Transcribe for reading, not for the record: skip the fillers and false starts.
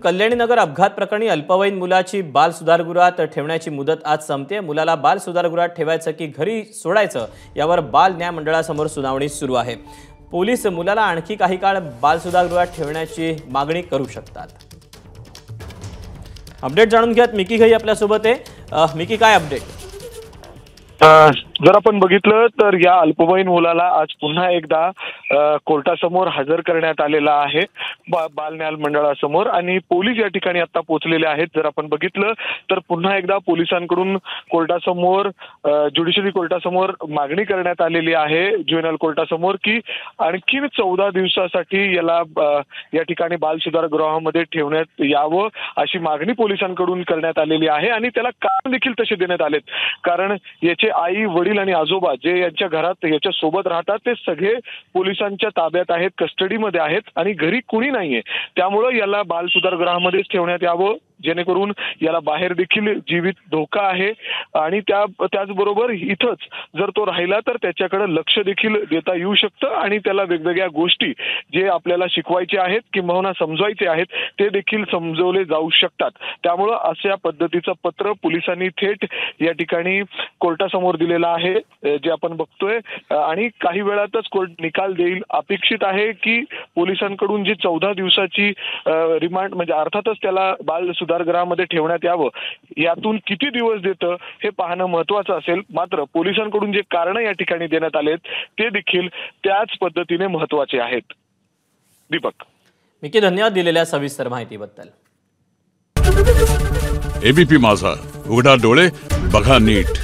कल्याणीनगर अपघात प्रकरणी अल्पवयीन मुलाची बाल सुधारगृहात ठेवण्याची मुदत आज संपते। मुलाला बाल सुधारगृहात ठेवायचं की घरी सोडायचं यावर बाल न्याय मंडळासमोर सुनावणी सुरू आहे। पोलीस मुलाला आणखी काही काळ बाल सुधारगृहात ठेवण्याची मागणी करू शकतात। अपडेट जाणून घ्यात मिकी घई आपल्या सोबत आहे। मिकी, काय अपडेट? जर आपण बघितलं तर या अल्पवयीन मुलाला आज पुन्हा एकदा कोर्टासमोर हजर करण्यात आलेला आहे बाल न्याय मंडळासमोर, आणि पोलीस या ठिकाणी आता पोहोचलेले आहेत। जर आपण बघितलं तर पुन्हा एकदा पोलिसांकडून कोर्टासमोर ज्युडिशरी कोर्टासमोर मागणी करण्यात आलेली आहे, ज्युव्हेनाइल कोर्टासमोर, की आणखी 14 दिवसासाठी याला या ठिकाणी बाल सुधारगृहामध्ये ठेवण्यात यावं अशी मागणी पोलिसांकडून करण्यात आलेली आहे। आणि त्याला कारण देखील तसे देण्यात आलेत, कारण याचे आई वडील आणि आजोबा जे यांच्या घरात याच्या सोबत राहतात ते सगळे पोलिसांच्या ताब्यात आहेत, कस्टडीमध्ये आहेत आणि घरी कुणी नाहीये। त्यामुळे याला बाल सुधारगृहामध्येच ठेवण्यात यावं, जेणेकरून याला बाहेर देखील जीवित धोका आहे। आणि त्याचबरोबर इथंच जर तो राहिला तर त्याच्याकडे लक्ष देखील देता येऊ शकतं आणि त्याला वेगवेगळ्या गोष्टी जे आपल्याला शिकवायचे आहेत किंवा समजवायचे आहेत ते देखील समजवले जाऊ शकतात। त्यामुळे अशा पद्धतीचं पत्र पोलिसांनी थेट या ठिकाणी कोर्टासमोर दिलेलं आहे, जे आपण बघतोय। आणि काही वेळातच कोर्ट निकाल देईल। अपेक्षित आहे की पोलिसांकडून जी 14 दिवसाची रिमांड, म्हणजे अर्थातच त्याला बाल सुधारगृहामध्ये ठेवण्यात यावं, यातून किती दिवस देतं हे पाहणं महत्त्वाचं असेल। मात्र पोलिसांकडून जे कारण या ठिकाणी देण्यात आलेत ते देखील त्याच पद्धतीने महत्त्वाचे आहेत। दीपक, मिकी, धन्यवाद दिलेल्या सविस्तर माहितीबद्दल। एबीपी माझा, उघडा डोळे बघा नीट।